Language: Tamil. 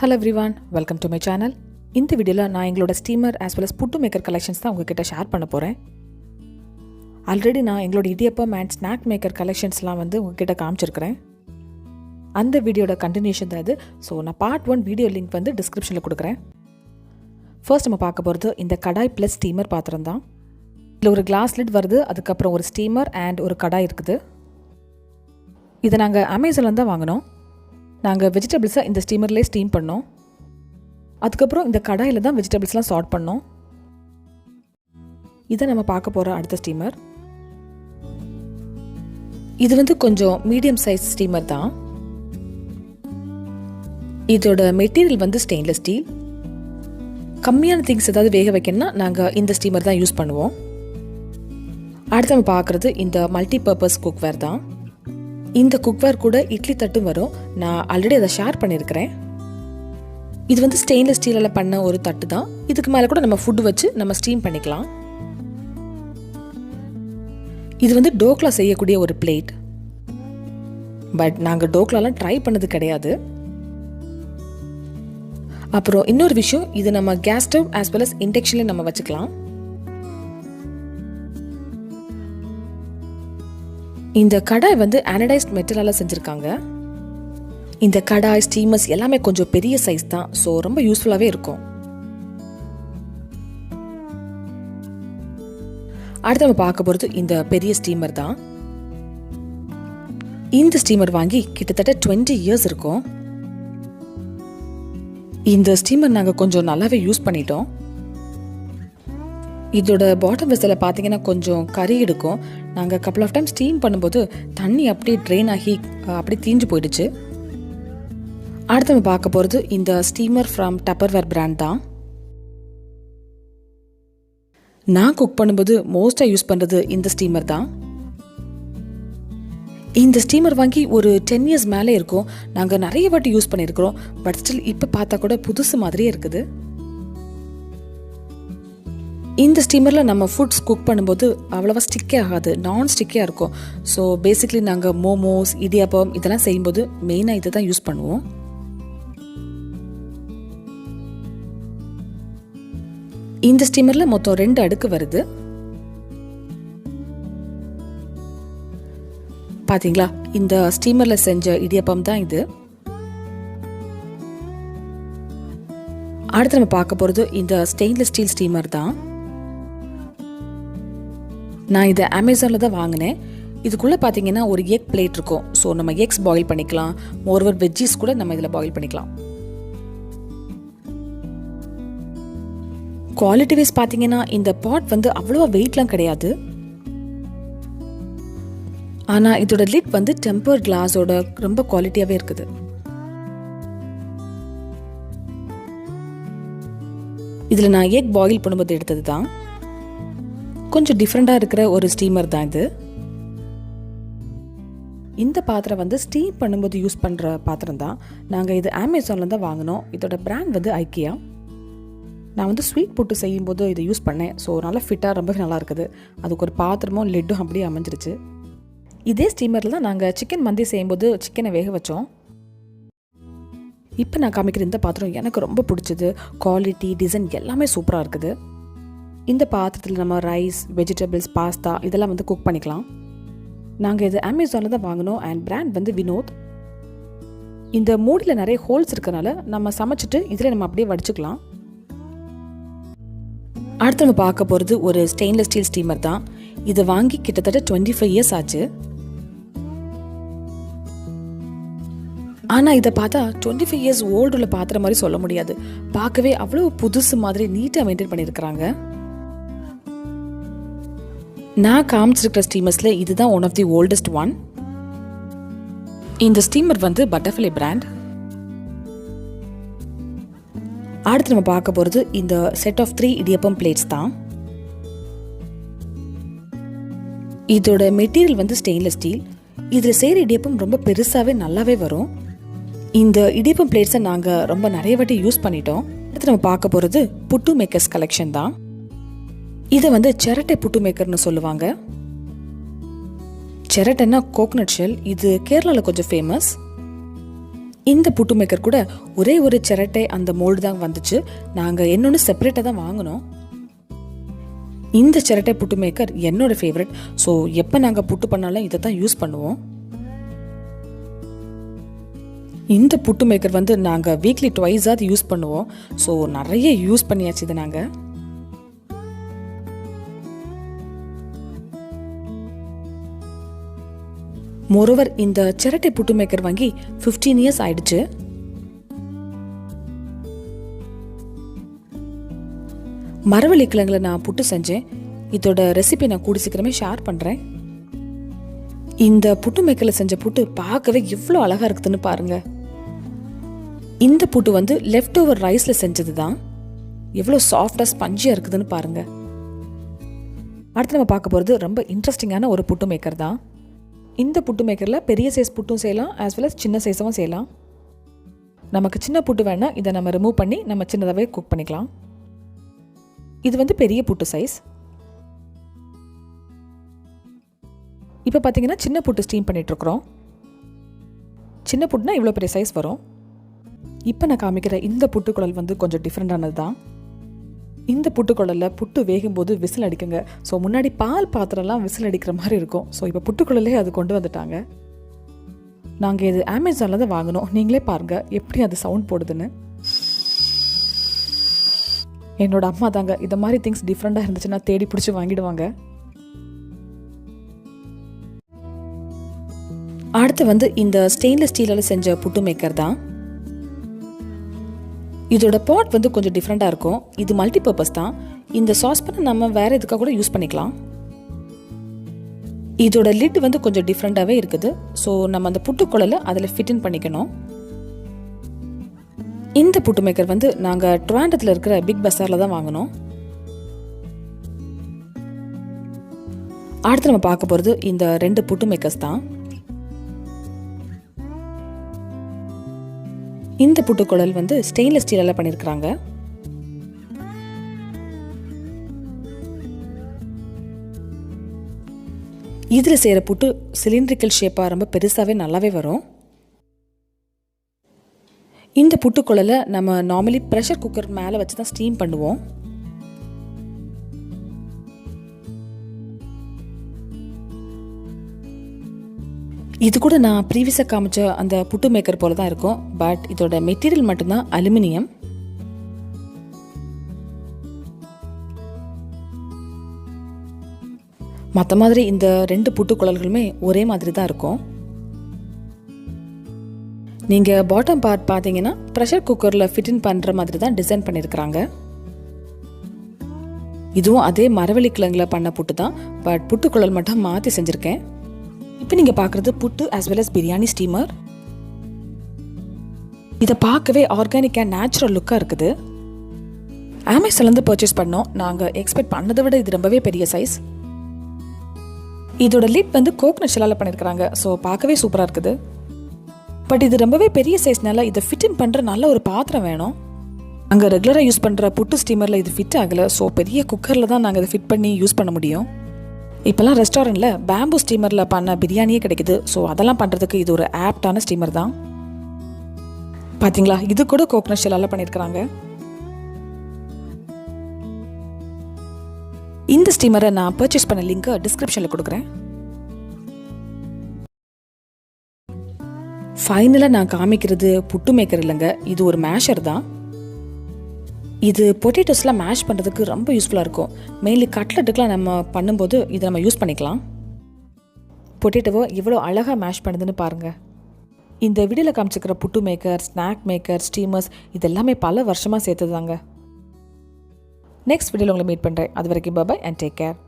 Hello everyone, welcome to my channel. இந்த வீடியோல நான் எங்களோட ஸ்டீமர் as well as புட்டு மேக்கர் கலெக்ஷன்ஸ் தான் உங்ககிட்ட ஷேர் பண்ண போறேன். ஆல்ரெடி நான் எங்களோட இடியப்பம் அண்ட் ஸ்நாக் மேக்கர் கலெக்ஷன்ஸ்லாம் உங்ககிட்ட காமிச்சிருக்கிறேன். அந்த வீடியோட கண்டினியூஷன் தான் இது. ஸோ நான் பார்ட் 1 வீடியோ லிங்க் டிஸ்கிரிப்ஷனில் கொடுக்குறேன். ஃபர்ஸ்ட் நம்ம பார்க்க போகிறது இந்த கடாய் ப்ளஸ் ஸ்டீமர் பாத்திரம் தான். இதில் ஒரு கிளாஸ் லிட் வருது, அதுக்கப்புறம் ஒரு ஸ்டீமர் அண்ட் ஒரு கடாய் இருக்குது. இதை நாங்கள் அமேசானில் தான் வாங்கினோம். நாங்கள் வெஜிடபிள்ஸை இந்த ஸ்டீமர்லேயே ஸ்டீம் பண்ணோம். அதுக்கப்புறம் இந்த கடாயில் தான் வெஜிடபிள்ஸ்லாம் சார்ட் பண்ணோம். இதை நம்ம பார்க்க போகிற அடுத்த ஸ்டீமர். இது கொஞ்சம் மீடியம் சைஸ் ஸ்டீமர் தான். இதோட மெட்டீரியல் ஸ்டெயின்லெஸ் ஸ்டீல். கம்மியான திங்ஸ் ஏதாவது வேக வைக்கணும்னா நாங்கள் இந்த ஸ்டீமர் தான் யூஸ் பண்ணுவோம். அடுத்து நம்ம பார்க்குறது இந்த மல்டி பர்பஸ் குக்வேர் தான். இந்த குக்வேர் கூட இட்லி தட்டும் வரும். நான் ஆல்ரெடி அதை ஷேர் பண்ணியிருக்கிறேன். இது ஸ்டெயின்லெஸ் ஸ்டீலில் பண்ண ஒரு தட்டு தான். இதுக்கு மேலே கூட நம்ம ஃபுட்டு வச்சு நம்ம ஸ்டீம் பண்ணிக்கலாம். இது டோக்லா செய்யக்கூடிய ஒரு பிளேட். பட் நாங்கள் டோக்லாலாம் ட்ரை பண்ணது கிடையாது. அப்புறம் இன்னொரு விஷயம், இது நம்ம gas stove as well as இண்டக்ஷன்ல நம்ம வச்சுக்கலாம். இந்த கடாய் ஆனடைஸ்ட் மெட்டலால செஞ்சிருக்காங்க. இந்த கடாய் ஸ்டீமர்ஸ் எல்லாமே கொஞ்சம் பெரிய சைஸ் தான். ஸோ ரொம்ப யூஸ்ஃபுல்லாகவே இருக்கும். அடுத்து நம்ம பார்க்க போகிறது இந்த பெரிய ஸ்டீமர் தான். இந்த ஸ்டீமர் வாங்கி கிட்டத்தட்ட 20 இயர்ஸ் இருக்கும். இந்த ஸ்டீமர் நாங்கள் கொஞ்சம் நல்லாவே யூஸ் பண்ணிட்டோம். இதோட பாட்டம் வெசலில் பார்த்தீங்கன்னா கொஞ்சம் கறி எடுக்கும். நாங்கள் கப்புள் ஆஃப் டைம் ஸ்டீம் பண்ணும்போது தண்ணி அப்படியே ட்ரெயின் ஆகி அப்படியே தீஞ்சு போயிடுச்சு. அடுத்து நம்ம பார்க்க போகிறது இந்த ஸ்டீமர் ஃப்ரம் டப்பர்வேர் பிராண்ட் தான். நான் குக் பண்ணும்போது மோஸ்ட்டாக யூஸ் பண்ணுறது இந்த ஸ்டீமர் தான். இந்த ஸ்டீமர் வாங்கி ஒரு 10 இயர்ஸ் மேலே இருக்கும். நாங்கள் நிறைய வாட்டி யூஸ் பண்ணியிருக்கிறோம். பட் ஸ்டில் இப்போ பார்த்தா கூட புதுசு மாதிரியே இருக்குது. இந்த ஸ்டீமரில் நம்ம ஃபுட்ஸ் குக் பண்ணும்போது அவ்வளோவா ஸ்டிக்கே ஆகாது, நான் ஸ்டிக்கே இருக்கும். ஸோ பேசிக்லி நாங்கள் மோமோஸ், இடியாப்பம் இதெல்லாம் செய்யும்போது மெயினாக இதை தான் யூஸ் பண்ணுவோம். இந்த ஸ்டீமரில் மொத்தம் 2 அடுக்கு வருது. பார்த்தீங்களா, இந்த ஸ்டீமரில் செஞ்ச இடியாப்பம் தான் இது. அடுத்து நம்ம பார்க்க போகிறது இந்த ஸ்டெயின்லெஸ் ஸ்டீல் ஸ்டீமர் தான். நான் இதை அமேசானில் தான் வாங்கினேன். இதுக்குள்ளே பார்த்தீங்கன்னா ஒரு எக் பிளேட் இருக்கும். ஸோ நம்ம எக்ஸ் பாயில் பண்ணிக்கலாம். மோர்வர் வெஜ்ஜீஸ் கூட நம்ம இதில் பாயில் பண்ணிக்கலாம். குவாலிட்டி வைஸ் பார்த்தீங்கன்னா இந்த பாட் அவ்வளோவா வெயிட்லாம் கிடையாது. ஆனால் இதோட லிட் டெம்பர் கிளாஸோட ரொம்ப குவாலிட்டியாகவே இருக்குது. இதில் நான் எக் பாயில் பண்ணும்போது எடுத்தது தான். கொஞ்சம் டிஃப்ரெண்டாக இருக்கிற ஒரு ஸ்டீமர் தான் இது. இந்த பாத்திரம் ஸ்டீம் பண்ணும்போது யூஸ் பண்ணுற பாத்திரம் தான். நாங்கள் இது அமேசானில் தான் வாங்கினோம். இதோட பிராண்ட் ஐக்கியா. நான் ஸ்வீட் புட்டு செய்யும்போது இதை யூஸ் பண்ணேன். ஸோ நல்லா ஃபிட்டாக ரொம்ப நல்லா இருக்குது. அதுக்கு ஒரு பாத்திரமும் லெட்டும் அப்படியே அமைஞ்சிருச்சு. இதே ஸ்டீமரில் தான் நாங்கள் சிக்கன் மந்தி செய்யும்போது சிக்கனை வேக வச்சோம். இப்போ நான் காமிக்கிற இந்த பாத்திரம் எனக்கு ரொம்ப பிடிச்சது. குவாலிட்டி, டிசைன் எல்லாமே சூப்பராக இருக்குது. இந்த பாத்திரத்தில் நம்ம ரைஸ், வெஜிடபிள்ஸ், பாஸ்தா இதெல்லாம் குக் பண்ணிக்கலாம். நாங்கள் இது அமேசானில் தான் வாங்கினோம். And brand Vinod. இந்த மூடியில் நிறைய ஹோல்ஸ் இருக்கனால நம்ம சமைச்சிட்டு இதில் நம்ம அப்படியே வடிச்சுக்கலாம். அடுத்து நம்ம பார்க்க போகிறது ஒரு ஸ்டெயின்லெஸ் ஸ்டீல் ஸ்டீமர் தான். இதை வாங்கி கிட்டத்தட்ட 25 இயர்ஸ் ஆச்சு. ஆனால் இதை பார்த்தா 25 இயர்ஸ் ஓல்டுள்ள பாத்திரம் மாதிரி சொல்ல முடியாது. பார்க்கவே அவ்வளோ புதுசு மாதிரி நீட்டாக மெயின்டைன் பண்ணியிருக்கிறாங்க. நான் காமிச்சிருக்கிற ஸ்டீமர்ஸில் இதுதான் one of the oldest one. இந்த ஸ்டீமர் பட்டர்ஃப்ளை பிராண்ட். அடுத்து நம்ம பார்க்க போகிறது இந்த செட் ஆஃப் 3 இடியப்பம் பிளேட்ஸ் தான். இதோட மெட்டீரியல் ஸ்டெயின்லெஸ் ஸ்டீல். இதில் செய்கிற இடியப்பம் ரொம்ப பெருசாகவே நல்லாவே வரும். இந்த இடியப்பம் பிளேட்ஸை நாங்கள் ரொம்ப நிறைய வாட்டி யூஸ் பண்ணிட்டோம். அடுத்து நம்ம பார்க்க போகிறது புட்டு மேக்கர்ஸ் கலெக்ஷன் தான். இதை சிரட்டை புட்டு மேக்கர்னு சொல்லுவாங்க. சிரட்டைன்னா கோகனட் ஷெல். இது கேரளாவில் கொஞ்சம் ஃபேமஸ். இந்த புட்டு மேக்கர் கூட ஒரே ஒரு சிரட்டை அந்த மோல்டு தான் வந்துச்சு. நாங்கள் இன்னொன்று செப்பரேட்டாக தான் வாங்கினோம். இந்த சிரட்டை புட்டு மேக்கர் என்னோட ஃபேவரட். ஸோ எப்போ நாங்கள் புட்டு பண்ணாலும் இதை தான் யூஸ் பண்ணுவோம். இந்த புட்டு மேக்கர் வந்து நாங்கள் வீக்லி ட்வைஸாவது யூஸ் பண்ணுவோம். ஸோ நிறைய யூஸ் பண்ணியாச்சு இதை நாங்கள். மோரோவர் இந்த சிரட்டை புட்டு மேக்கர் வாங்கி 15 இயர்ஸ் ஆயிடுச்சு. மரவள்ளி கிழங்குல நான் புட்டு செஞ்சேன். இதோட ரெசிபி நான் கூடி சீக்கிரமே ஷேர் பண்ணுறேன். இந்த புட்டு மேக்கரில் செஞ்ச புட்டு பார்க்கவே எவ்வளோ அழகாக இருக்குதுன்னு பாருங்க. இந்த புட்டு வந்து லெஃப்ட் ஓவர் ரைஸில் செஞ்சது தான். எவ்வளோ சாஃப்டாக ஸ்பஞ்சியாக இருக்குதுன்னு பாருங்க. அடுத்து நம்ம பார்க்க போகிறது ரொம்ப இன்ட்ரெஸ்டிங்கான ஒரு புட்டு மேக்கர் தான். இந்த புட்டு மேக்கரில் பெரிய சைஸ் புட்டும் செய்யலாம், ஆஸ் வெல் அஸ் சின்ன சைஸும் செய்யலாம். நமக்கு சின்ன புட்டு வேணால் இதை நம்ம ரிமூவ் பண்ணி நம்ம சின்னதாகவே குக் பண்ணிக்கலாம். இது வந்து பெரிய புட்டு சைஸ். இப்போ பார்த்தீங்கன்னா சின்ன புட்டு ஸ்டீம் பண்ணிகிட்ருக்குறோம். சின்ன புட்டுனா இவ்வளோ பெரிய சைஸ் வரும். இப்போ நான் காமிக்கிற இந்த புட்டுக்குழல் வந்து கொஞ்சம் டிஃப்ரெண்டானது தான். இந்த புட்டுக்குழலில் புட்டு வேகும்போது விசில் அடிக்குங்க. ஸோ முன்னாடி பால் பாத்திரம்லாம் விசில் அடிக்கிற மாதிரி இருக்கும். ஸோ இப்போ புட்டுக்குழலே அது கொண்டு வந்துட்டாங்க. நாங்கள் இது அமேசானில் தான் வாங்கினோம். நீங்களே பாருங்கள் எப்படி அது சவுண்ட் போடுதுன்னு. என்னோட அம்மா தாங்க இந்த மாதிரி திங்ஸ் டிஃப்ரெண்டாக இருந்துச்சுன்னா தேடி பிடிச்சி வாங்கிடுவாங்க. அடுத்து வந்து இந்த ஸ்டெயின்லெஸ் ஸ்டீலால் செஞ்ச புட்டு மேக்கர் தான். இதோட பாட் வந்து கொஞ்சம் டிஃப்ரெண்ட்டாக இருக்கும். இது மல்டி பர்பஸ் தான். இந்த சாஸ்பேனை நம்ம வேறு எதுக்காக கூட யூஸ் பண்ணிக்கலாம். இதோட லிட் வந்து கொஞ்சம் டிஃப்ரெண்ட்டாகவே இருக்குது. ஸோ நம்ம அந்த புட்டுக்குழலை அதில் ஃபிட்டின் பண்ணிக்கணும். இந்த புட்டு மேக்கர் வந்து நாங்கள் ட்ராண்டத்தில் இருக்கிற பிக் பஸாரில் தான் வாங்கினோம். அடுத்து நம்ம பார்க்க போகிறது இந்த 2 புட்டு மேக்கர்ஸ் தான். இந்த புட்டுக்குழல் வந்து ஸ்டெயின்லெஸ் ஸ்டீலால் பண்ணியிருக்கிறாங்க. இதில் செய்கிற புட்டு சிலிண்ட்ரிக்கல் ஷேப்பாக ரொம்ப பெருசாகவே நல்லாவே வரும். இந்த புட்டுக்குழலை நம்ம நார்மலி ப்ரெஷர் குக்கர் மேலே வச்சு தான் ஸ்டீம் பண்ணுவோம். இது கூட நான் ப்ரீவியஸாக காமிச்ச அந்த புட்டு மேக்கர் போல தான் இருக்கும். பட் இதோட மெட்டீரியல் மட்டும்தான் அலுமினியம். மற்ற மாதிரி இந்த 2 புட்டுக்குழல்களுமே ஒரே மாதிரி தான் இருக்கும். நீங்கள் பாட்டம் பார்ட் பார்த்தீங்கன்னா ப்ரெஷர் குக்கரில் ஃபிட்டின் பண்ணுற மாதிரி தான் டிசைன் பண்ணியிருக்கிறாங்க. இதுவும் அதே மரவள்ளி கிழங்குல பண்ண புட்டு தான். பட் புட்டுக்குழல் மட்டும் மாற்றி செஞ்சுருக்கேன். இப்போ நீங்கள் பார்க்குறது puttu as well as biryani steamer. இதை பார்க்கவே ஆர்கானிக் அண்ட் நேச்சுரல் லுக்காக இருக்குது. அமேசான்லேருந்து பர்ச்சேஸ் பண்ணோம். நாங்கள் எக்ஸ்பெக்ட் பண்ணதை விட இது ரொம்பவே பெரிய சைஸ். இதோட லிட் வந்து கோகனட் ஷெல்லால் பண்ணியிருக்கிறாங்க. ஸோ பார்க்கவே சூப்பராக இருக்குது. பட் இது ரொம்பவே பெரிய சைஸ்னால இதை ஃபிட்டின் பண்ணுற நல்ல ஒரு பாத்திரம் வேணும். அங்கே ரெகுலராக யூஸ் பண்ணுற புட்டு ஸ்டீமரில் இது ஃபிட் ஆகலை. ஸோ பெரிய குக்கரில் தான் நாங்கள் இதை ஃபிட் பண்ணி யூஸ் பண்ண முடியும். இப்போல்லாம் ரெஸ்டாரண்ட்டில் பேம்பு ஸ்டீமரில் பண்ண பிரியாணியே கிடைக்குது. ஸோ அதெல்லாம் பண்ணுறதுக்கு இது ஒரு ஆப்டான ஸ்டீமர் தான். பார்த்தீங்களா, இது கூட கோகனட் ஷெல்லால் பண்ணியிருக்கிறாங்க. இந்த ஸ்டீமரை நான் பர்ச்சேஸ் பண்ண லிங்க்கை டிஸ்கிரிப்ஷனில் கொடுக்குறேன். ஃபைனலாக நான் காமிக்கிறது புட்டு மேக்கர் இல்லைங்க, இது ஒரு மேஷர் தான். இது பொட்டேட்டோஸ்லாம் மேஷ் பண்ணுறதுக்கு ரொம்ப யூஸ்ஃபுல்லாக இருக்கும். மெயின்லி கட்லெட்டுக்கெலாம் நம்ம பண்ணும்போது இதை நம்ம யூஸ் பண்ணிக்கலாம். பொட்டேட்டோவை எவ்வளோ அழகாக மேஷ் பண்ணுதுன்னு பாருங்கள். இந்த வீடியோவில் காமிச்சிக்கிற புட்டு மேக்கர், ஸ்நாக் மேக்கர், ஸ்டீமர்ஸ் இது எல்லாமே பல வருஷமாக சேர்த்துதாங்க. நெக்ஸ்ட் வீடியோவில் உங்களை மீட் பண்ணுறேன். அது வரைக்கும் பாய் அண்ட் டேக் கேர்.